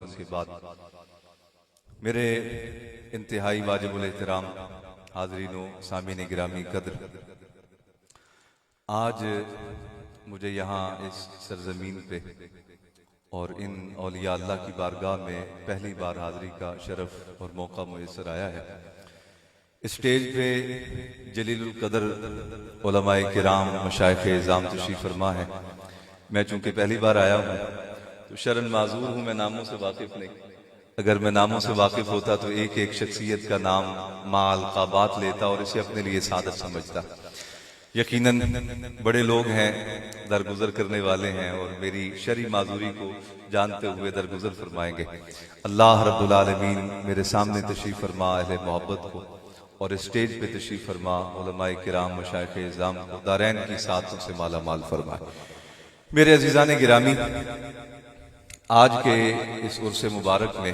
اس کے بعد میرے انتہائی واجب الاحترام حاضرین و سامعین گرامی قدر، آج مجھے یہاں اس سرزمین پہ اور ان اولیاء اللہ کی بارگاہ میں پہلی بار حاضری کا شرف اور موقع میسر آیا ہے۔ اسٹیج پہ جلیل القدر علماء کرام مشائخ اعظام تشریف فرما ہے۔ میں چونکہ پہلی بار آیا ہوں تو شرن معذور ہوں، میں ناموں سے واقف نہیں۔ اگر میں ناموں سے واقف ہوتا تو ایک ایک شخصیت کا نام مال قابات لیتا اور اسے اپنے لیے سعادت سمجھتا۔ یقیناً بڑے لوگ ہیں، درگزر کرنے والے ہیں، اور میری شرعی معذوری کو جانتے ہوئے درگزر فرمائیں گے۔ اللہ رب العالمین میرے سامنے تشریف فرما اہل محبت کو اور اسٹیج پہ تشریف فرما علماء کرام مشائخ اعظام کو دارین کی سعادتوں سے مالا مال فرمائے۔ میرے عزیزان گرامی، آج کے اس عرس مبارک میں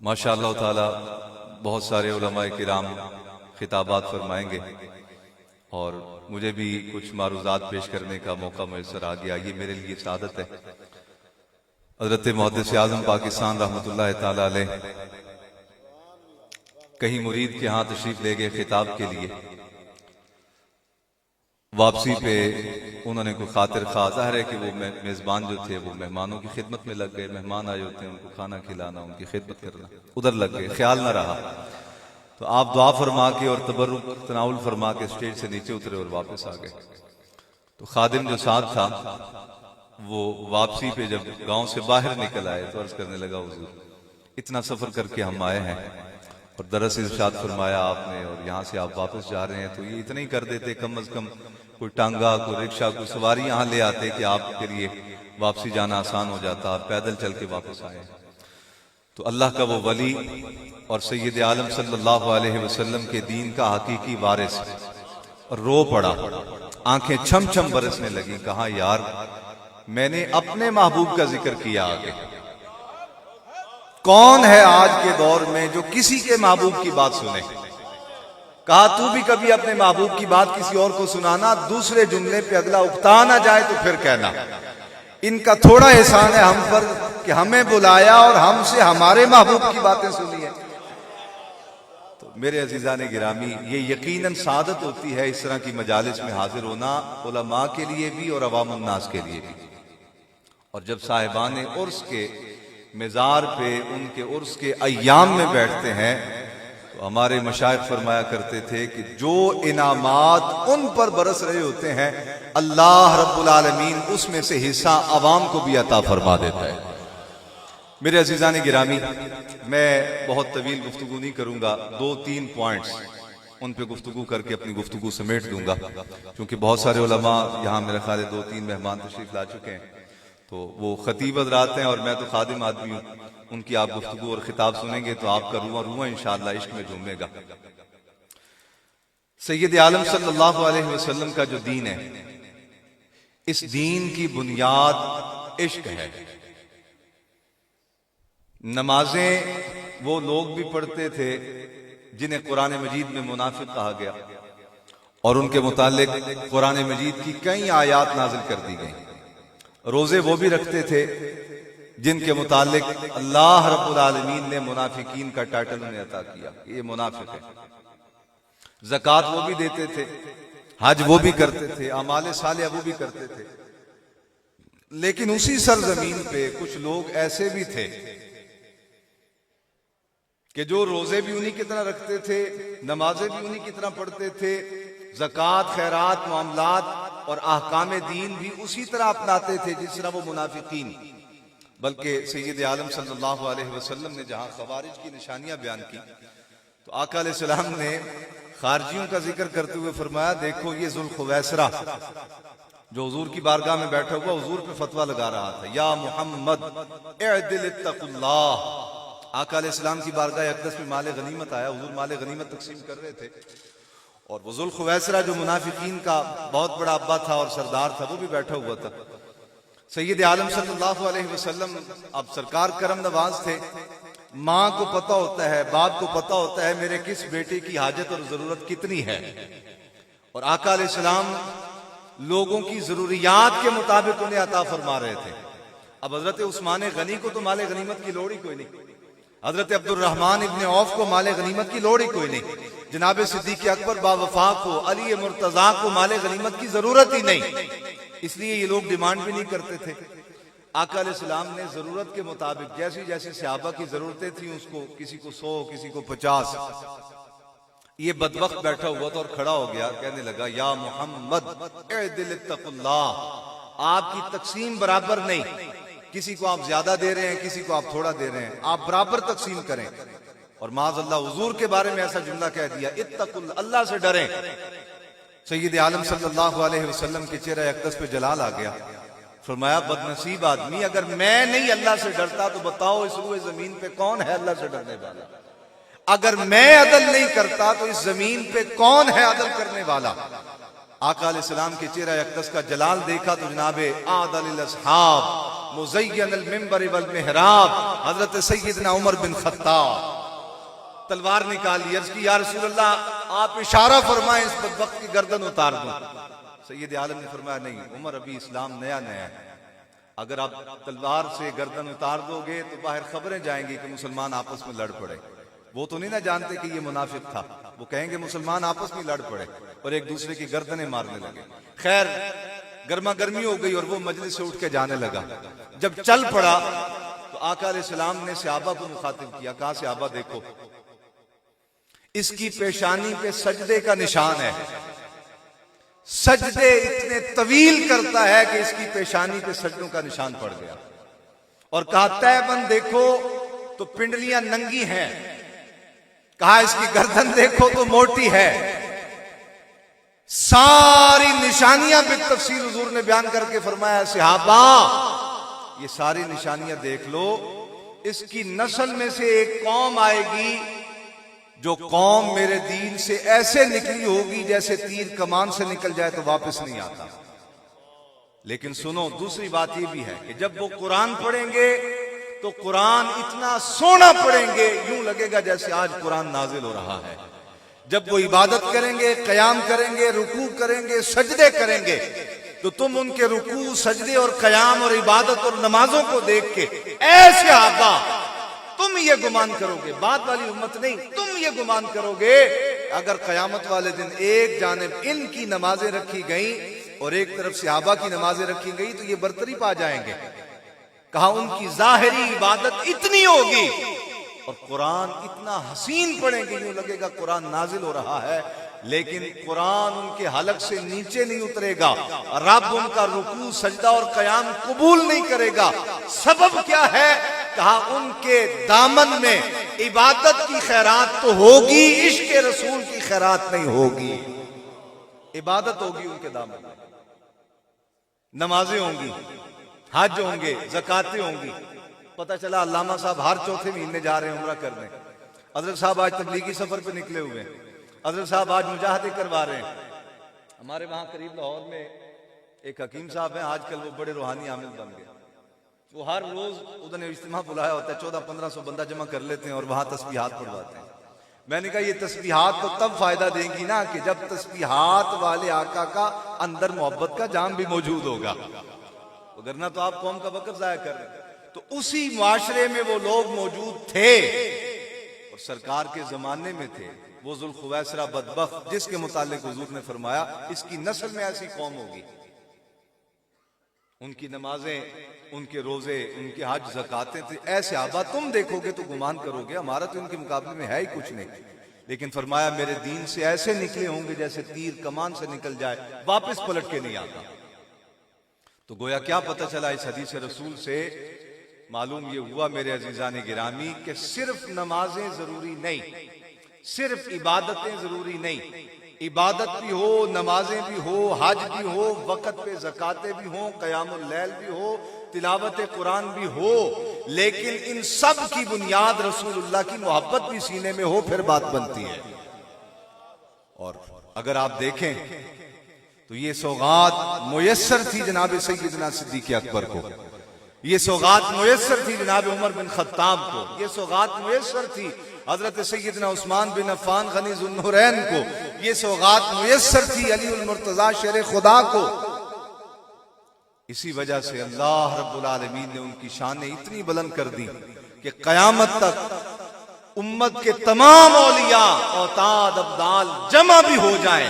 ماشاءاللہ تعالی بہت سارے علماء کرام خطابات فرمائیں گے اور مجھے بھی کچھ معروضات پیش کرنے کا موقع میسر آ گیا۔ یہ میرے لیے سعادت ہے۔ حضرت محدث اعظم پاکستان رحمۃ اللہ تعالی علیہ کہیں مرید کے ہاں تشریف لے گئے خطاب کے لیے، واپسی پہ انہوں نے کوئی خاطر خواہ، ظاہر ہے کہ وہ میزبان جو تھے وہ مہمانوں کی خدمت میں لگ گئے، مہمان آئے ہوتے ہیں ان کو کھانا کھلانا، ان کی خدمت کرنا، ادھر لگ گئے، خیال نہ رہا۔ تو آپ دعا فرما کے اور تبرک تناول فرما کے اسٹیج سے نیچے اترے اور واپس آ گئے۔ تو خادم جو ساتھ تھا وہ واپسی پہ جب گاؤں سے باہر نکل آئے تو عرض کرنے لگا، حضور اتنا سفر کر کے ہم آئے ہیں اور درس ارشاد فرمایا آپ نے، اور یہاں سے آپ واپس جا رہے ہیں، تو یہ اتنا ہی کر دیتے، کم از کم کوئی ٹانگا، کوئی رکشہ، کوئی سواری یہاں لے آتے کہ آپ کے لیے واپسی جانا آسان ہو جاتا، آپ پیدل چل کے واپس آئے۔ تو اللہ کا وہ ولی اور سید عالم صلی اللہ علیہ وسلم کے دین کا حقیقی وارث رو پڑا، آنکھیں چھم چھم برسنے لگیں، کہا یار میں نے اپنے محبوب کا ذکر کیا آگے، کون ہے آج کے دور میں جو کسی کے محبوب کی بات سنے؟ کہا تو بھی کبھی اپنے محبوب کی بات کسی اور کو سنانا، دوسرے جملے پہ اگلا اکتا نہ جائے تو پھر کہنا ان کا تھوڑا احسان ہے ہم پر کہ ہمیں بلایا اور ہم سے ہمارے محبوب کی باتیں سنی ہیں۔ تو میرے عزیزان گرامی، یہ یقیناً سعادت ہوتی ہے اس طرح کی مجالس میں حاضر ہونا، علماء کے لیے بھی اور عوام الناس کے لیے بھی۔ اور جب صاحبان عرس کے مزار پہ ان کے عرس کے ایام میں بیٹھتے ہیں تو ہمارے مشائخ فرمایا کرتے تھے کہ جو انعامات ان پر برس رہے ہوتے ہیں اللہ رب العالمین اس میں سے حصہ عوام کو بھی عطا فرما دیتا ہے۔ میرے عزیزان گرامی، میں بہت طویل گفتگو نہیں کروں گا، 2-3 پوائنٹس ان پہ گفتگو کر کے اپنی گفتگو سمیٹ دوں گا، کیونکہ بہت سارے علماء یہاں میرے خیال ہے 2-3 مہمان تشریف لا چکے ہیں، تو وہ خطیب حضرات ہیں اور میں تو خادم آدمی ہوں، ان کی آپ گفتگو اور خطاب سنیں گے تو آپ کا روح روح انشاءاللہ عشق میں جھومے گا۔ سید عالم صلی اللہ علیہ وسلم کا جو دین ہے، اس دین کی بنیاد عشق ہے۔ نمازیں وہ لوگ بھی پڑھتے تھے جنہیں قرآن مجید میں منافق کہا گیا، اور ان کے متعلق قرآن مجید کی کئی آیات نازل کر دی گئیں۔ روزے وہ بھی رکھتے تھے جن کے متعلق اللہ رب العالمین نے منافقین کا ٹائٹل انہیں عطا کیا، یہ منافق ہے۔ زکوٰۃ وہ بھی دیتے تھے، حج وہ بھی کرتے تھے، اعمال صالحہ وہ بھی کرتے تھے۔ لیکن اسی سرزمین پہ کچھ لوگ ایسے بھی تھے کہ جو روزے بھی انہی کی طرح رکھتے تھے، نمازیں بھی انہی کی طرح پڑھتے تھے، زکوٰۃ، خیرات، معاملات اور احکام دین بھی اسی طرح اپناتے تھے جس طرح وہ منافقین۔ بلکہ سید عالم صلی اللہ علیہ وسلم نے جہاں خوارج کی نشانیاں بیان کی تو آقا علیہ السلام نے خارجیوں کا ذکر کرتے ہوئے فرمایا، دیکھو یہ ذوالخویسرہ جو حضور کی بارگاہ میں بیٹھا ہوا حضور پہ فتویٰ لگا رہا تھا، یا محمد اعدل اتق اللہ۔ آقا علیہ السلام کی بارگاہ اقدس میں مال غنیمت آیا، حضور مال غنیمت تقسیم کر رہے تھے، اور وہ ذوالخویسرہ جو منافقین کا بہت بڑا ابا تھا اور سردار تھا وہ بھی بیٹھا ہوا تھا۔ سید عالم صلی اللہ علیہ وسلم اب سرکار کرم نواز تھے، ماں کو پتہ ہوتا ہے، باپ کو پتہ ہوتا ہے میرے کس بیٹے کی حاجت اور ضرورت کتنی ہے، اور آقا علیہ السلام لوگوں کی ضروریات کے مطابق انہیں عطا فرما رہے تھے۔ اب حضرت عثمان غنی کو تو مال غنیمت کی لوڑ ہی کوئی نہیں، حضرت عبد الرحمن ابن عوف کو مال غنیمت کی لوڑ ہی کوئی نہیں، جناب صدیق اکبر باوفا کو، علی مرتضیٰ کو مال غنیمت کی ضرورت ہی نہیں، اس لیے یہ لوگ ڈیمانڈ بھی نہیں کرتے تھے۔ آقا علیہ السلام نے ضرورت کے مطابق جیسی جیسی صحابہ کی ضرورتیں تھیں، اس کو کسی کو 100 کسی کو 50۔ یہ بدبخت بیٹھا ہوا تھا اور کھڑا ہو گیا، کہنے لگا یا محمد اعدل اتق اللہ، آپ کی تقسیم برابر نہیں، کسی کو آپ زیادہ دے رہے ہیں کسی کو آپ تھوڑا دے رہے ہیں، آپ برابر تقسیم کریں۔ اور معاذ اللہ حضور کے بارے میں ایسا جملہ کہہ دیا، اتقوا اللہ سے ڈریں۔ سید عالم صلی اللہ علیہ وسلم کے چہرہ اقدس پہ جلال آ گیا، فرمایا بد نصیب آدمی، اگر میں نہیں اللہ سے ڈرتا تو بتاؤ اس روئے زمین پہ کون ہے اللہ سے ڈرنے والا؟ اگر میں عدل نہیں کرتا تو اس زمین پہ کون ہے عدل کرنے والا؟ آقا علیہ السلام کے چہرہ اقدس کا جلال دیکھا تو جناب عادل الاصحاب مزین المنبر والمحراب حضرت سیدنا عمر بن خطاب تلوار نکالی، عرض کی یا رسول اللہ آپ اشارہ فرمائیں اس بدبخت کی گردن اتار دوں۔ سید عالم نے فرمایا نہیں عمر، ابھی اسلام نیا نیا ہے، اگر آپ تلوار سے گردن اتار دو گے تو باہر خبریں جائیں گی کہ مسلمان آپس میں لڑ پڑے۔ وہ تو نہیں نہ جانتے کہ یہ منافق تھا، وہ کہیں گے مسلمان آپس میں لڑ پڑے اور ایک دوسرے کی گردنیں مارنے لگے۔ خیر گرما گرمی ہو گئی اور وہ مجلس سے اٹھ کے جانے لگا۔ جب چل پڑا تو آقا علیہ السلام نے صحابہ کو مخاطب کیا، کہا صحابہ دیکھو اس کی پیشانی پہ سجدے کا نشان ہے، سجدے اتنے طویل کرتا ہے کہ اس کی پیشانی پہ سجدوں کا نشان پڑ گیا، اور کہا تیبن دیکھو تو پنڈلیاں ننگی ہیں، کہا اس کی گردن دیکھو تو موٹی ہے، ساری نشانیاں بالتفصیل حضور نے بیان کر کے فرمایا صحابہ یہ ساری نشانیاں دیکھ لو، اس کی نسل میں سے ایک قوم آئے گی جو قوم میرے دین سے ایسے نکلی ہوگی جیسے تیر کمان سے نکل جائے تو واپس نہیں آتا۔ لیکن سنو دوسری بات یہ بھی ہے کہ جب وہ قرآن پڑھیں گے تو قرآن اتنا سونا پڑھیں گے یوں لگے گا جیسے آج قرآن نازل ہو رہا ہے۔ جب وہ عبادت کریں گے، قیام کریں گے، رکوع کریں گے، سجدے کریں گے تو تم ان کے رکوع، سجدے اور قیام اور عبادت اور نمازوں کو دیکھ کے اے صحابہ تم یہ گمان کرو گے، بعد والی امت نہیں، تم یہ گمان کرو گے اگر قیامت والے دن ایک جانب ان کی نمازیں رکھی گئیں اور ایک طرف صحابہ کی نمازیں رکھی گئی تو یہ برتری پا جائیں گے۔ کہا ان کی ظاہری عبادت اتنی ہوگی اور قرآن اتنا حسین پڑھیں گے یوں لگے گا قرآن نازل ہو رہا ہے، لیکن قرآن ان کے حلق سے نیچے نہیں اترے گا، رب ان کا رکوع، سجدہ اور قیام قبول نہیں کرے گا۔ سبب کیا ہے؟ کہا ان کے دامن میں عبادت کی خیرات تو ہوگی، عشق رسول کی خیرات نہیں ہوگی۔ عبادت ہوگی ان کے دامن میں، نمازیں ہوں گی، حج ہوں گے، زکاتیں ہوں گی۔ پتہ چلا علامہ صاحب ہر چوتھے مہینے جا رہے ہیں عمرہ کرنے، حضرت صاحب آج تبلیغی سفر پہ نکلے ہوئے ہیں، حضرت صاحب آج مجاہدے کروا رہے ہیں۔ ہمارے وہاں قریب لاہور میں ایک حکیم صاحب ہیں، آج کل وہ بڑے روحانی عامل بن گئے، وہ ہر روز ادھر نے اجتماع بلایا ہوتا ہے، 1400-1500 بندہ جمع کر لیتے ہیں اور وہاں تسبیحات پڑھواتے ہیں۔ میں نے کہا یہ تسبیحات تو تب فائدہ دیں گی نا کہ جب تسبیحات والے آقا کا اندر محبت کا جام بھی موجود ہوگا، وگرنہ تو آپ قوم کا وقت ضائع کر رہے ہیں۔ تو اسی معاشرے میں وہ لوگ موجود تھے اور سرکار کے زمانے میں تھے وہ ذوالخویسرہ بدبخت جس کے متعلق حضور نے فرمایا اس کی نسل میں ایسی قوم ہوگی، ان کی نمازیں، ان کے روزے، ان کے حج زکاتیں تھے، ایسے آبا تم دیکھو گے تو گمان کرو گے ہمارا تو ان کے مقابلے میں ہے ہی کچھ نہیں، لیکن فرمایا میرے دین سے ایسے نکلے ہوں گے جیسے تیر کمان سے نکل جائے، واپس پلٹ کے نہیں آتا۔ تو گویا کیا پتہ چلا اس حدیث رسول سے؟ معلوم یہ ہوا میرے عزیزان گرامی کہ صرف نمازیں ضروری نہیں، صرف عبادتیں ضروری نہیں، عبادت بھی ہو، نمازیں بھی ہو، حج بھی ہو، وقت پہ زکاتیں بھی ہوں، قیام اللیل بھی ہو، تلاوت قرآن بھی ہو، لیکن ان سب کی بنیاد رسول اللہ کی محبت بھی سینے میں ہو، پھر بات بنتی ہے۔ اور اگر آپ دیکھیں تو یہ سوغات میسر تھی جناب سیدنا صدیق اکبر کو، یہ سوغات میسر تھی جناب عمر بن خطاب کو، یہ سوغات میسر تھی حضرت سیدنا عثمان بن عفان غنی ذو النورین کو، یہ سوغات میسر تھی علی المرتضیٰ شیر خدا کو۔ اسی وجہ سے اللہ رب العالمین نے ان کی شانیں اتنی بلند کر دی کہ قیامت تک امت کے تمام اولیاء اوتاد ابدال جمع بھی ہو جائیں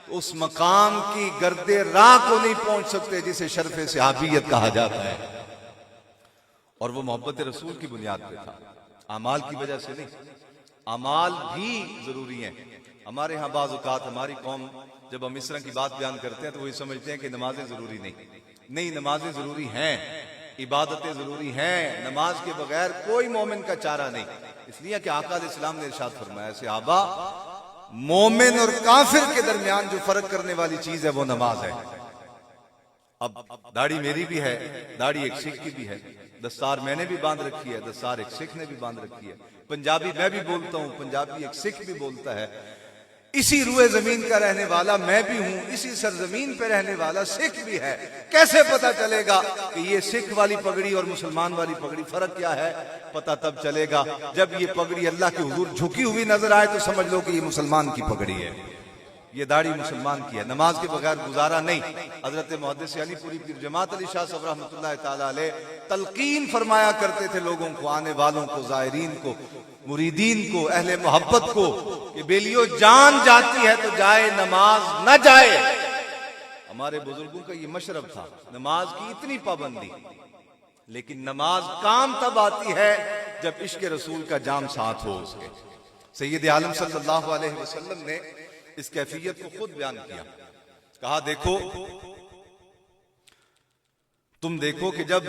تو اس مقام کی گرد راہ کو نہیں پہنچ سکتے جسے شرف صحابیت کہا جاتا ہے، اور وہ محبت رسول کی بنیاد پہ تھا، اعمال کی وجہ سے نہیں۔ اعمال بھی ضروری ہیں۔ ہمارے ہاں بعض اوقات ہماری قوم جب ہم اس طرح کی بات بیان کرتے ہیں تو وہ یہ سمجھتے ہیں کہ نمازیں ضروری نہیں، نمازیں ضروری ہیں، عبادتیں ضروری ہیں، نماز کے بغیر کوئی مومن کا چارہ نہیں، اس لیے کہ آقا علیہ السلام نے ارشاد فرمایا صحابہ مومن اور کافر کے درمیان جو فرق کرنے والی چیز ہے وہ نماز ہے۔ اب داڑھی میری بھی ہے، داڑھی ایک سکھ کی بھی ہے، دستار میں نے بھی باندھ رکھی ہے، دستار ایک سکھ نے بھی باندھ رکھی ہے، پنجابی میں بھی بولتا ہوں، پنجابی ایک سکھ بھی بولتا ہے، اسی روئے زمین کا رہنے والا میں بھی ہوں، اسی سرزمین پہ رہنے والا سکھ بھی ہے۔ کیسے پتا چلے گا کہ یہ سکھ والی پگڑی اور مسلمان والی پگڑی فرق کیا ہے؟ پتا تب چلے گا جب یہ پگڑی اللہ کے حضور جھکی ہوئی نظر آئے تو سمجھ لو کہ یہ مسلمان کی پگڑی ہے، یہ داڑھی مسلمان کی ہے۔ نماز کے بغیر گزارا نہیں۔ حضرت محدث علی پوری پیر جماعت علی شاہ صاحب رحمۃ اللہ تعالی علیہ تلقین فرمایا کرتے تھے لوگوں کو، آنے والوں کو، زائرین کو، مریدین کو، اہل محبت کو، کہ بیلیو جان جاتی ہے تو جائے نماز نہ جائے۔ ہمارے بزرگوں کا یہ مشرب تھا، نماز کی اتنی پابندی، لیکن نماز کام تب آتی ہے جب عشق رسول کا جام ساتھ ہو اس کے۔ سید عالم صلی اللہ علیہ وسلم نے اس کیفیت کو خود بیان کیا، کہا دیکھو تم دیکھو کہ جب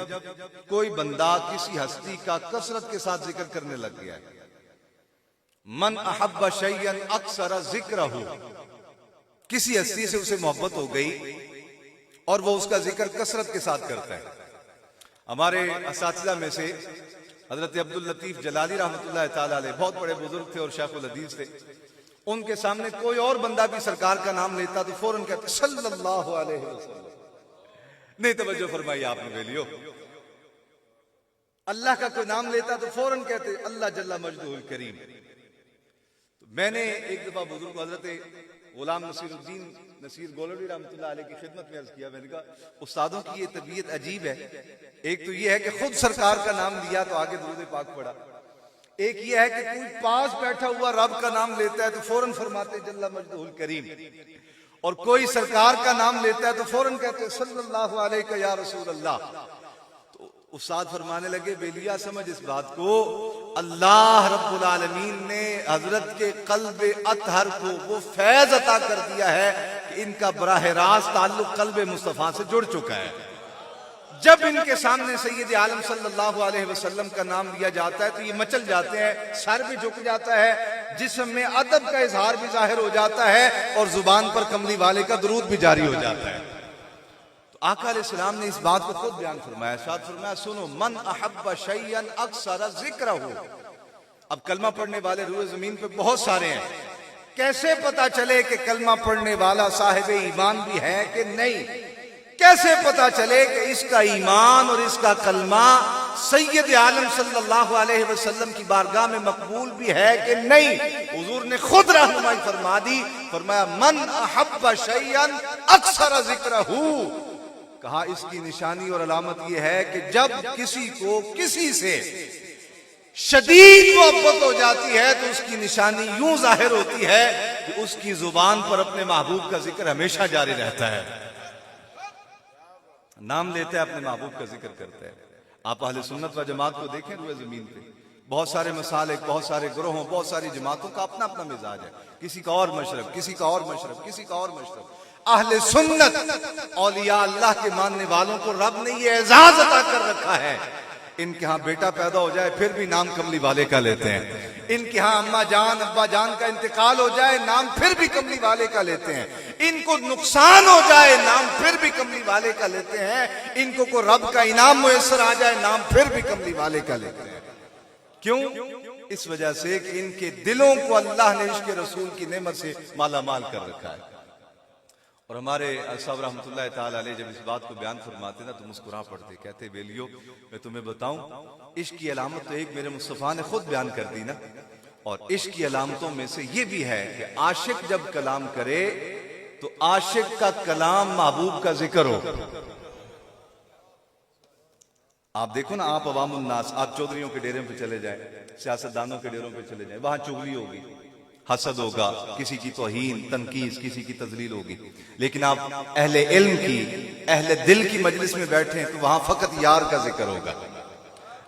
کوئی بندہ کسی ہستی کا کثرت کے ساتھ ذکر کرنے لگ گیا ہے، من احب شیئا اکثر ذکرہ، کسی ہستی سے اسے محبت ہو گئی اور وہ اس کا ذکر کثرت کے ساتھ کرتا ہے۔ ہمارے اساتذہ میں سے حضرت عبداللطیف جلالی رحمۃ اللہ تعالی علیہ بہت بڑے بزرگ تھے اور شیخ الحدیث تھے، ان کے سامنے کوئی اور بندہ بھی سرکار کا نام لیتا تو فوراً کہتے صلی اللہ علیہ وسلم۔ نہیں توجہ فرمائی آپ نے بیلیو، اللہ کا کوئی نام لیتا تو فوراً کہتے اللہ جل مجدہ الکریم۔ میں نے ایک دفعہ بزرگ حضرت غلام نصیر الدین نصیر گولوی رحمۃ اللہ علیہ کی خدمت میں عرض کیا، میں نے کہا استادوں کی یہ طبیعت عجیب ہے، ایک تو یہ ہے کہ خود سرکار کا نام لیا تو آگے درود پاک پڑھا، ایک یہ ہے کہ کوئی پاس بیٹھا ہوا رب کا نام لیتا ہے تو فوراً فرماتے جل مجدہ الکریم، اور کوئی سرکار کا نام لیتا ہے تو فوراً کہتے صلی اللہ علیہ یا رسول اللہ۔ تو استاد فرمانے لگے بیلیا سمجھ اس بات کو، اللہ رب العالمین نے حضرت کے قلب اطہر کو وہ فیض عطا کر دیا ہے کہ ان کا براہ راست تعلق قلب مصطفیٰ سے جڑ چکا ہے۔ جب ان کے سامنے سید عالم صلی اللہ علیہ وسلم کا نام لیا جاتا ہے تو یہ مچل جاتے ہیں، سر بھی جھک جاتا ہے، جسم میں ادب کا اظہار بھی ظاہر ہو جاتا ہے، اور زبان پر کملی والے کا درود بھی جاری ہو جاتا ہے۔ تو آقا علیہ السلام نے اس بات کو خود بیان فرمایا، ارشاد فرمایا سنو من احب شیئا اکثر ذکرہ۔ اب کلمہ پڑھنے والے روئے زمین پہ بہت سارے ہیں، کیسے پتا چلے کہ کلمہ پڑھنے والا صاحب ایمان بھی ہے کہ نہیں؟ کیسے پتا چلے کہ اس کا ایمان اور اس کا کلمہ سید عالم صلی اللہ علیہ وسلم کی بارگاہ میں مقبول بھی ہے کہ نہیں؟ حضور نے خود رہنمائی فرما دی، فرمایا من احب شیئا اکثر ذکرہ، کہا اس کی نشانی اور علامت یہ ہے کہ جب کسی کو کسی سے شدید محبت ہو جاتی ہے تو اس کی نشانی یوں ظاہر ہوتی ہے کہ اس کی زبان پر اپنے محبوب کا ذکر ہمیشہ جاری رہتا ہے، نام لیتے ہیں اپنے محبوب کا ذکر کرتے ہیں۔ آپ اہل سنت و جماعت کو دیکھیں روئے زمین پہ بہت سارے مسالک، بہت سارے گروہوں، بہت ساری جماعتوں کا اپنا اپنا مزاج ہے، کسی کا اور مشرب، کسی کا اور مشرب، کسی کا اور مشرب۔ اہل سنت اولیاء اللہ کے ماننے والوں کو رب نے یہ اعزاز عطا کر رکھا ہے، ان کے ہاں بیٹا پیدا ہو جائے پھر بھی نام کملی والے کا لیتے ہیں، ان کے ہاں اماں جان ابا جان کا انتقال ہو جائے نام پھر بھی کملی والے کا لیتے ہیں، ان کو نقصان ہو جائے نام پھر بھی کملی والے کا لیتے ہیں، ان کو کوئی رب کا انعام میسر آ جائے نام پھر بھی کملی والے کا لیتے ہیں۔ کیوں؟ اس وجہ سے کہ ان کے دلوں کو اللہ نے عشق رسول کی نعمت سے مالا مال کر رکھا ہے۔ اور ہمارے صاحب رحمۃ اللہ تعالی علیہ جب اس بات کو بیان فرماتے نا تو مسکرا پڑتے، کہتے بیلیو میں تمہیں بتاؤں عشق کی علامت تو ایک میرے مصطفیٰ نے خود بیان کر دی نا، اور عشق کی علامتوں میں سے یہ بھی ہے کہ عاشق جب کلام کرے تو عاشق کا کلام محبوب کا ذکر ہو، آپ دیکھو نا، آپ عوام الناس، آپ چودھریوں کے ڈیرے پہ چلے جائیں، سیاستدانوں کے ڈیروں پہ چلے جائیں، وہاں چغلی ہوگی، حسد ہوگا، کسی کی توہین تنقید، کسی کی تذلیل ہوگی. لیکن آپ اہل علم کی، اہل دل کی مجلس میں بیٹھیں تو وہاں فقط یار کا ذکر ہوگا.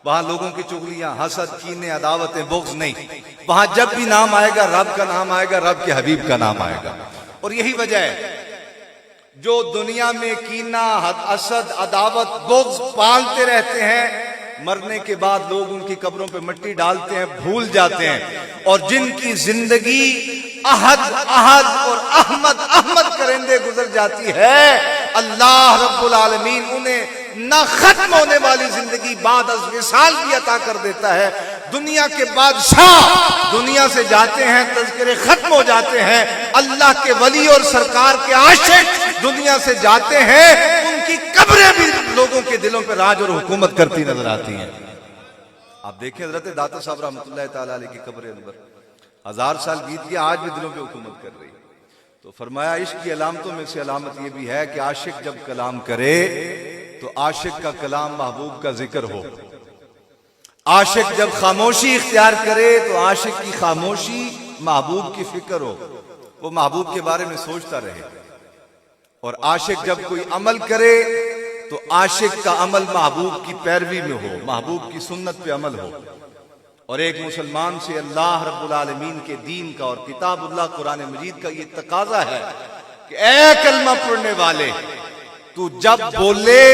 وہاں لوگوں کی چغلیاں، حسد، کینے، عداوتیں، بغض نہیں. وہاں جب بھی نام آئے گا رب کا نام آئے گا، رب کے حبیب کا نام آئے گا. اور یہی وجہ ہے جو دنیا میں کینہ، حسد، عداوت، بغض پالتے رہتے ہیں، مرنے کے بعد لوگ ان کی قبروں پہ مٹی ڈالتے ہیں، بھول جاتے ہیں. اور جن کی زندگی احد احد اور احمد احمد کرندے گزر جاتی ہے، اللہ رب العالمین انہیں نہ ختم ہونے والی زندگی بعد از وصال بھی عطا کر دیتا ہے. دنیا کے بادشاہ دنیا سے جاتے ہیں، تذکرے ختم ہو جاتے ہیں. اللہ کے ولی اور سرکار کے عاشق دنیا سے جاتے ہیں، ان کی قبریں بھی لوگوں کے دلوں پہ راج اور حکومت کرتی نظر آتی ہیں. آپ دیکھیں حضرت داتا صاحب رحمۃ اللہ تعالی علیہ کی قبر انور 1000 سال بیت گیا، آج بھی دلوں پہ حکومت کر رہی. تو فرمایا عشق کی علامتوں میں سے علامت یہ بھی ہے کہ عاشق جب کلام کرے تو عاشق کا کلام محبوب کا ذکر ہو. عاشق جب خاموشی اختیار کرے تو عاشق کی خاموشی محبوب کی فکر ہو، وہ محبوب کے بارے میں سوچتا رہے. اور عاشق جب کوئی عمل کرے تو عاشق کا عمل محبوب کی پیروی میں ہو، محبوب کی سنت پہ عمل ہو. اور ایک مسلمان سے اللہ رب العالمین کے دین کا اور کتاب اللہ قرآن مجید کا یہ تقاضا ہے کہ اے کلمہ پڑھنے والے، تو جب بولے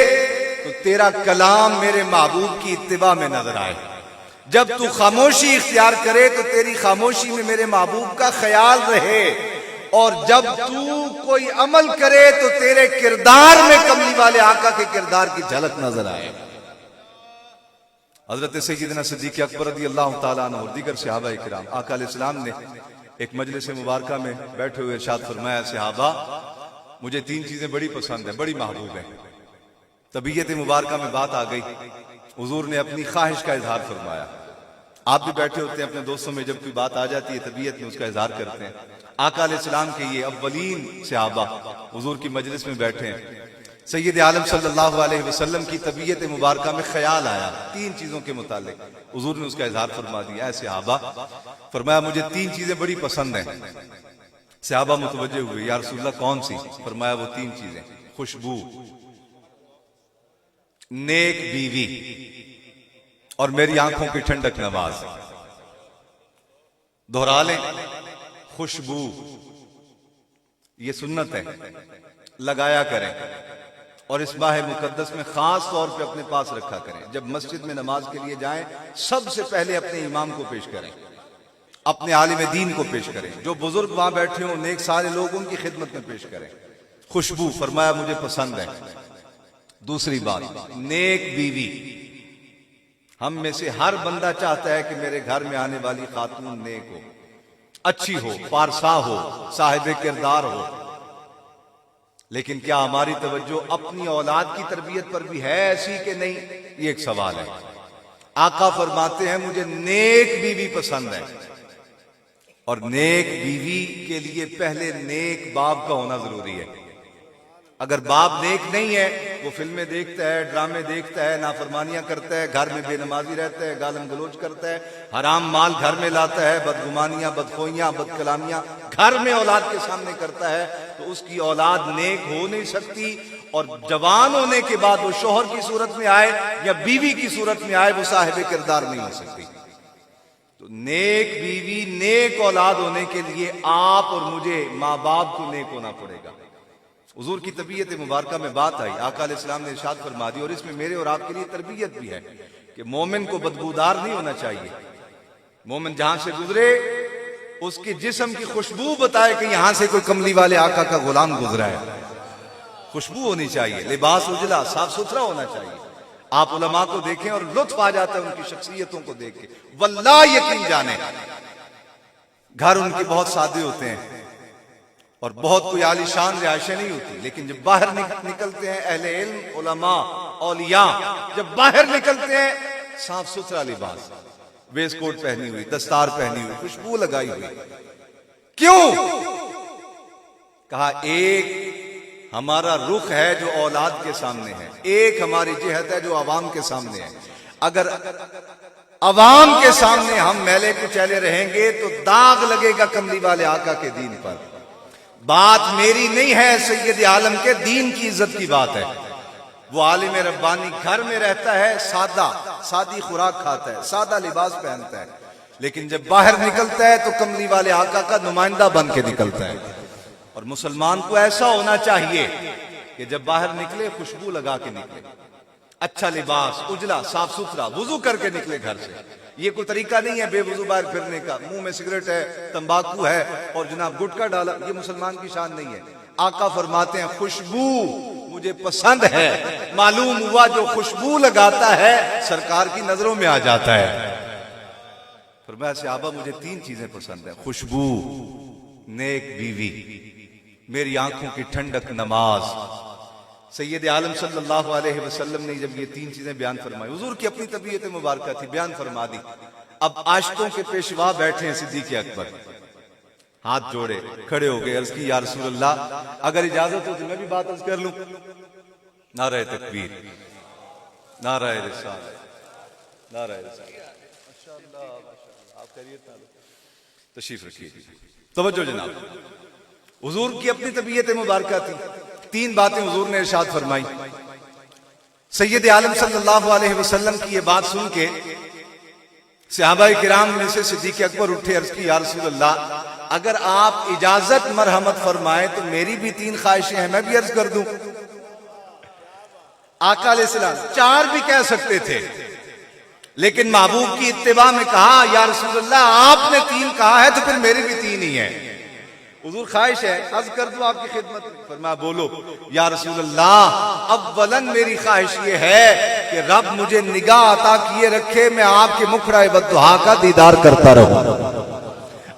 تو تیرا کلام میرے محبوب کی اتباع میں نظر آئے. جب تو خاموشی اختیار کرے تو تیری خاموشی میں میرے محبوب کا خیال رہے. اور جب تو کوئی عمل کرے تو تیرے کردار میں کملی والے آقا کے کردار کی جھلک نظر آئے. حضرت سیدنا صدیق اکبر رضی اللہ تعالیٰ عنہ اور دیگر صحابہ اکرام، آقا علیہ السلام نے ایک مجلس مبارکہ میں بیٹھے ہوئے ارشاد فرمایا، صحابہ مجھے 3 چیزیں بڑی پسند ہیں، بڑی محبوب ہیں. طبیعت مبارکہ میں بات آ گئی، حضور نے اپنی خواہش کا اظہار فرمایا. آپ بھی بیٹھے ہوتے ہیں اپنے دوستوں میں، جب کوئی بات آ جاتی ہے طبیعت میں اس کا اظہار کرتے ہیں. آقا علیہ السلام کے یہ اولین صحابہ حضور کی مجلس میں بیٹھے ہیں. سید عالم صلی اللہ علیہ وسلم کی طبیعت مبارکہ میں خیال آیا 3 چیزوں کے متعلق. حضور نے اس کا اظہار فرما دیا. اے صحابہ، فرمایا مجھے 3 چیزیں بڑی پسند ہیں. صحابہ متوجہ ہوئے، یا رسول اللہ کون سی؟ فرمایا وہ 3 چیزیں: خوشبو، نیک بیوی اور میری آنکھوں کی ٹھنڈک نواز. دہرا لیں، خوشبو یہ سنت ہے، لگایا کریں. اور اس ماہ مقدس میں خاص طور پہ اپنے پاس رکھا کریں. جب مسجد میں نماز کے لیے جائیں سب سے پہلے اپنے امام کو پیش کریں، اپنے عالم دین کو پیش کریں. جو بزرگ وہاں بیٹھے ہوں، نیک سارے لوگ، ان کی خدمت میں پیش کریں. خوشبو فرمایا مجھے پسند ہے. دوسری بات، نیک بیوی. ہم میں سے ہر بندہ چاہتا ہے کہ میرے گھر میں آنے والی خاتون نیک ہو، اچھی ہو، پارسا ہو، صاحب کردار ہو. لیکن کیا ہماری توجہ اپنی اولاد کی تربیت پر بھی ہے ایسی کہ نہیں؟ یہ ایک سوال ہے. آقا فرماتے ہیں مجھے نیک بیوی پسند ہے. اور نیک بیوی کے لیے پہلے نیک باپ کا ہونا ضروری ہے. اگر باپ نیک نہیں ہے، وہ فلمیں دیکھتا ہے، ڈرامے دیکھتا ہے، نافرمانیاں کرتا ہے، گھر میں بے نمازی رہتا ہے، گالم گلوچ کرتا ہے، حرام مال گھر میں لاتا ہے، بدگمانیاں، بدخوئیاں، بدکلامیاں گھر میں اولاد کے سامنے کرتا ہے، تو اس کی اولاد نیک ہو نہیں سکتی. اور جوان ہونے کے بعد وہ شوہر کی صورت میں آئے یا بیوی کی صورت میں آئے، وہ صاحب کردار نہیں ہو سکتی. تو نیک بیوی، نیک اولاد ہونے کے لیے آپ اور مجھے، ماں باپ کو نیک ہونا پڑے گا. حضور کی طبیعت مبارکہ میں بات آئی، آقا علیہ السلام نے ارشاد فرما دی، اور اس میں میرے اور آپ کے لیے تربیت بھی ہے کہ مومن کو بدبودار نہیں ہونا چاہیے. مومن جہاں سے گزرے اس کے جسم کی خوشبو بتائے کہ یہاں سے کوئی کملی والے آقا کا غلام گزرا ہے. خوشبو ہونی چاہیے، لباس اجلا صاف ستھرا ہونا چاہیے. آپ علماء کو دیکھیں اور لطف آ جاتا ہے ان کی شخصیتوں کو دیکھ کے. واللہ یقین جانے گھر ان کے بہت سادے ہوتے ہیں اور بہت کوئی عالی شان رہائشیں نہیں ہوتی، لیکن جب باہر نکلتے ہیں اہل علم، علماء، اولیاء جب باہر نکلتے ہیں صاف ستھرا لباس، ویسٹ کوٹ پہنی ہوئی، دستار پہنی ہوئی، خوشبو لگائی ہوئی. کیوں؟ کہا ایک ہمارا رخ ہے جو اولاد کے سامنے ہے، ایک ہماری جہت ہے جو عوام کے سامنے ہے۔ اگر عوام کے سامنے ہم میلے کچیلے رہیں گے تو داغ لگے گا کملی والے آقا کے دین پر۔ بات میری نہیں ہے، سید عالم کے دین کی عزت کی بات ہے۔ وہ عالم ربانی گھر میں رہتا ہے، سادی خوراک کھاتا ہے، سادہ لباس پہنتا ہے، لیکن جب باہر نکلتا ہے تو کملی والے آقا کا نمائندہ بن کے نکلتا ہے۔ اور مسلمان کو ایسا ہونا چاہیے کہ جب باہر نکلے خوشبو لگا کے نکلے، اچھا لباس، اجلا، صاف ستھرا، وضو کر کے نکلے گھر سے۔ یہ کوئی طریقہ نہیں ہے بے وضو باہر پھرنے کا، منہ میں سگریٹ ہے، تمباکو ہے اور جناب گٹکا ڈالا، یہ مسلمان کی شان نہیں ہے۔ آقا فرماتے ہیں خوشبو مجھے پسند ہے، معلوم ہوا جو خوشبو لگاتا ہے سرکار کی نظروں میں آ جاتا ہے۔ فرمایا صحابہ مجھے 3 چیزیں پسند ہیں، خوشبو، نیک بیوی، میری آنکھوں کی ٹھنڈک نماز۔ سید عالم صلی اللہ علیہ وسلم نے جب یہ 3 چیزیں بیان فرمائی، حضور کی اپنی طبیعت مبارکہ تھی، بیان فرما دی۔ اب عاشقوں کے پیشوا بیٹھے ہیں صدیق اکبر، ہاتھ جوڑے کھڑے ہو گئے، عرض کی یا رسول اللہ اگر اجازت ہو تو میں بھی بات عرض کر لوں۔ نعرہ تکبیر، نعرہ رسالت، نعرہ رسالت۔ ماشاءاللہ آپ خیریت نہ تشریف رکھیے، توجہ جناب۔ حضور کی اپنی طبیعت مبارکہ تھی، 3 باتیں حضور نے ارشاد فرمائی۔ سید عالم صلی اللہ علیہ وسلم کی یہ بات سن کے صحابہ کرام میں سے صدیق اکبر اٹھے، عرض کی یا رسول اللہ اگر آپ اجازت مرحمت فرمائیں تو میری بھی 3 خواہشیں ہیں، میں بھی عرض کر دوں۔ آقا علیہ السلام 4 بھی کہہ سکتے تھے، لیکن محبوب کی اتباع میں کہا یا رسول اللہ آپ نے 3 کہا ہے تو پھر میری بھی 3 ہی ہیں۔ حضور خواہش ہے عرض کر دوں آپ کی خدمت میں؟ فرمایا بولو۔ یا رسول اللہ اولاً میری خواہش یہ ہے کہ رب مجھے نگاہ عطا کیے رکھے، میں آپ کے مکھڑہ بددعا کا دیدار کرتا رہوں۔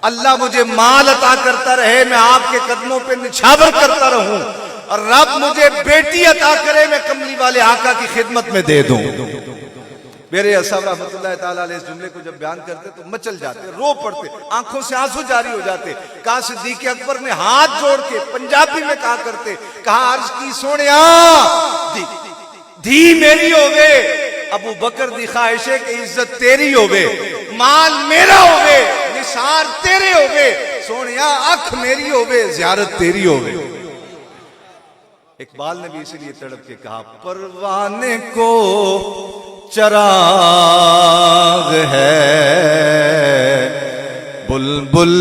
اللہ مجھے مال عطا کرتا رہے، میں آپ کے قدموں پہ نچھاور کرتا رہوں، اور رب مجھے بیٹی عطا کرے، میں کملی والے آقا کی خدمت میں دے دوں۔ میرے اصحاب رحمت اللہ تعالیٰ علیہ اس جملے کو جب بیان کرتے تو مچل جاتے، رو پڑتے، آنکھوں سے آنسو جاری ہو جاتے۔ کہا صدیق اکبر نے ہاتھ جوڑ کے پنجابی میں کہا کرتے، کہا عرض کی سونیا دھی میری ہوگے، ابو بکر دی خواہش ہے کہ عزت تیری ہوگے، مال میرا ہوگے، نثار تیرے ہوگے، سونیا اکھ میری ہوگے، زیارت تیری ہوگے۔ اقبال نے بھی اسی لیے تڑپ کے کہا پروانے کو چراغ ہے، بلبل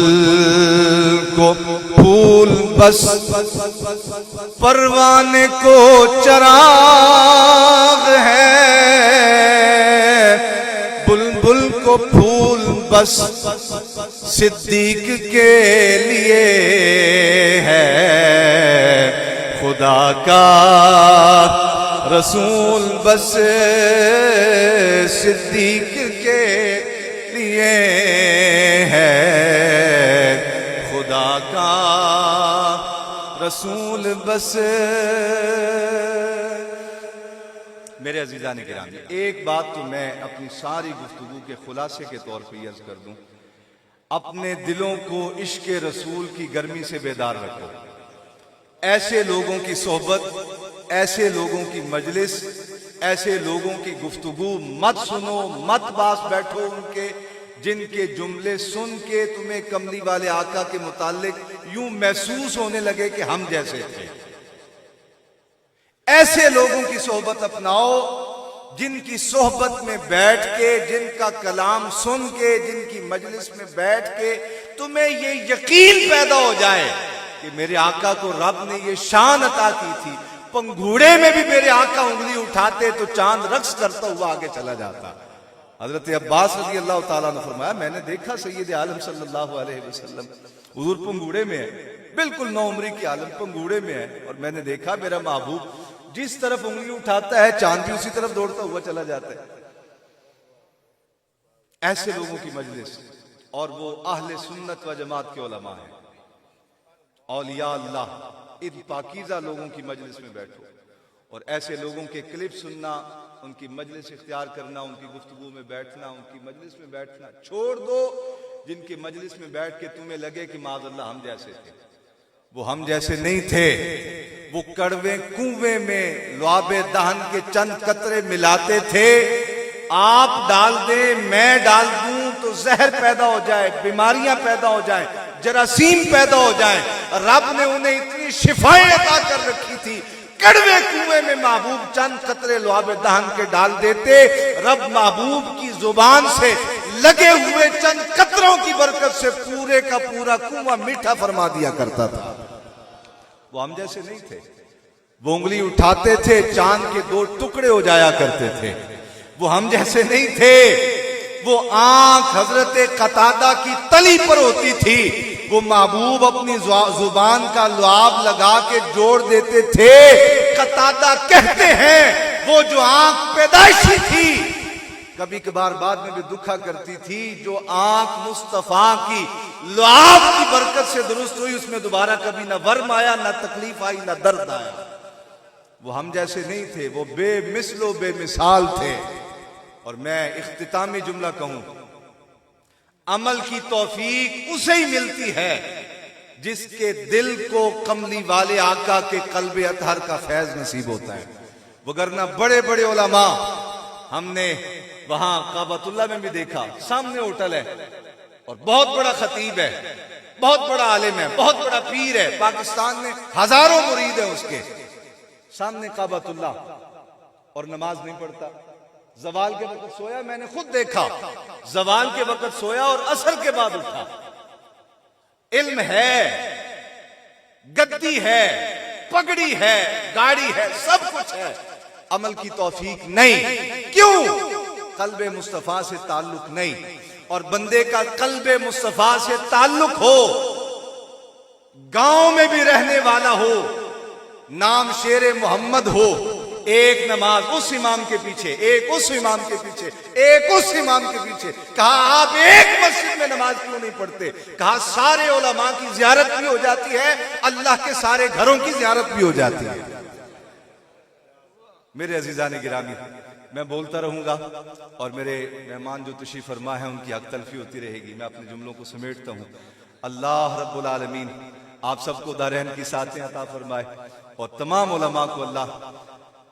کو پھول بس، پروانے کو چراغ ہے، بلبل کو پھول بس، صدیق کے لیے ہے، خدا کا رسول بس صدیق کے لیے ہے، خدا کا رسول بس۔ میرے عزیزان گرامی، ایک بات تو میں اپنی ساری گفتگو کے خلاصے کے طور پہ عرض کر دوں، اپنے دلوں کو عشق رسول کی گرمی سے بیدار رکھو۔ ایسے لوگوں کی صحبت، ایسے لوگوں کی مجلس، ایسے لوگوں کی گفتگو مت سنو، مت باس بیٹھو ان کے، جن کے جملے سن کے تمہیں کملی والے آقا کے متعلق یوں محسوس ہونے لگے کہ ہم جیسے تھے۔ ایسے لوگوں کی صحبت اپناؤ جن کی صحبت میں بیٹھ کے، جن کا کلام سن کے، جن کی مجلس میں بیٹھ کے تمہیں یہ یقین پیدا ہو جائے کہ میرے آقا کو رب نے یہ شان عطا کی تھی، پنگھوڑے میں بھی میرے آقا انگلی اٹھاتے تو چاند رقص کرتا ہوا آگے چلا جاتا۔ حضرت عباس رضی اللہ تعالیٰ نے فرمایا میں نے دیکھا سید عالم صلی اللہ علیہ وسلم حضور پنگھوڑے میں ہے، بالکل نو عمری کی عالم پنگھوڑے میں ہے، اور میں نے دیکھا میرا محبوب جس طرف انگلی اٹھاتا ہے چاند بھی اسی طرف دوڑتا ہوا چلا جاتا ہے۔ ایسے لوگوں کی مجلس، اور وہ اہل سنت و جماعت کے علماء ہیں، اولیاء اللہ، ان پاکیزہ لوگوں کی مجلس میں بیٹھو، اور ایسے لوگوں کے کلپ سننا، ان کی مجلس اختیار کرنا، ان کی گفتگو میں بیٹھنا، ان کی مجلس میں بیٹھنا چھوڑ دو جن کی مجلس میں بیٹھ کے تمہیں لگے کہ معاذ اللہ ہم جیسے تھے۔ وہ ہم جیسے نہیں تھے، وہ کڑوے کنویں میں لعاب دہن کے چند قطرے ملاتے تھے. آپ ڈال دیں میں ڈال دوں تو زہر پیدا ہو جائے, بیماریاں پیدا ہو جائیں, جراثیم پیدا ہو جائیں. رب نے انہیں اتنی شفائیں عطا کر رکھی تھی, کڑوے کنویں میں محبوب چند قطرے لعاب دہن کے ڈال دیتے, رب محبوب کی زبان سے لگے ہوئے چند قطروں کی برکت سے پورے کا پورا کنواں میٹھا فرما دیا کرتا تھا. وہ ہم جیسے نہیں تھے, وہ انگلی اٹھاتے تھے چاند کے 2 ٹکڑے ہو جایا کرتے تھے. وہ ہم جیسے نہیں تھے, وہ آنکھ حضرت قتادہ کی تلی پر ہوتی تھی, وہ محبوب اپنی زبان کا لعاب لگا کے جوڑ دیتے تھے. قتادہ کہتے ہیں وہ جو آنکھ پیدائشی تھی کبھی کبھار بعد میں بھی دکھا کرتی تھی, جو آنکھ مصطفیٰ کی لعاب کی برکت سے درست ہوئی اس میں دوبارہ کبھی نہ ورم آیا, نہ تکلیف آئی, نہ درد آیا. وہ ہم جیسے نہیں تھے, وہ بے مثل و بے مثال تھے. اور میں اختتامی جملہ کہوں, عمل کی توفیق اسے ہی ملتی ہے جس کے دل کو کملی والے آقا کے قلب اطہر کا فیض نصیب ہوتا ہے. وگرنہ بڑے بڑے علماء ہم نے وہاں کعبۃ اللہ میں بھی دیکھا, سامنے ہوٹل ہے اور بہت بڑا خطیب ہے, بہت بڑا عالم ہے, بہت بڑا پیر ہے, پاکستان میں ہزاروں مرید ہیں اس کے, سامنے کعبۃ اللہ اور نماز نہیں پڑھتا. زوال کے وقت سویا, میں نے خود دیکھا, زوال کے وقت سویا اور عصر کے بعد اٹھا. علم ہے, گدی ہے, پگڑی ہے, گاڑی ہے, سب کچھ ہے, عمل کی توفیق نہیں. کیوں؟ قلب مصطفیٰ سے تعلق نہیں. اور بندے کا قلب مصطفیٰ سے تعلق ہو, گاؤں میں بھی رہنے والا ہو, نام شیر محمد ہو, ایک نماز اس امام کے پیچھے, ایک اس امام کے پیچھے, ایک اس امام کے پیچھے. کہا آپ ایک مسجد میں نماز کیوں نہیں پڑھتے؟ کہا سارے علماء کی زیارت بھی ہو جاتی ہے, اللہ کے سارے گھروں کی زیارت بھی ہو جاتی ہے. میرے عزیزان گرامی, میں بولتا رہوں گا اور میرے مہمان جو تشریف فرما ہے ان کی حق تلفی ہوتی رہے گی. میں اپنے جملوں کو سمیٹتا ہوں. اللہ رب العالمین آپ سب کو دارین کی ساتھیں عطا فرمائے اور تمام علماء کو اللہ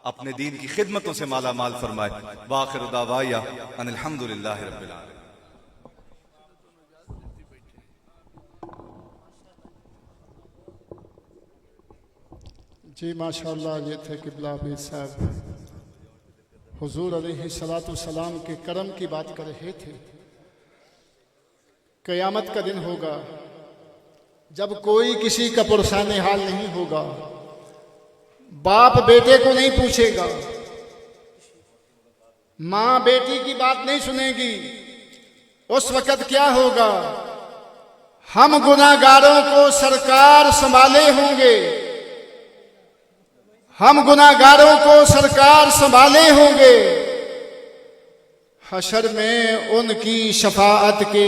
اپنے دین کی خدمتوں سے مالا مال فرمائے. وآخر دعوایا ان الحمدللہ رب العالمین. جی ماشاءاللہ, یہ تھے قبلہ عبید صاحب, حضور علیہ السلام کے کرم کی بات کر رہے تھے. قیامت کا دن ہوگا جب کوئی کسی کا پرسان حال نہیں ہوگا, باپ بیٹے کو نہیں پوچھے گا, ماں بیٹی کی بات نہیں سنے گی. اس وقت کیا ہوگا؟ ہم گناہگاروں کو سرکار سنبھالے ہوں گے, ہم گناہگاروں کو سرکار سنبھالے ہوں گے. حشر میں ان کی شفاعت کے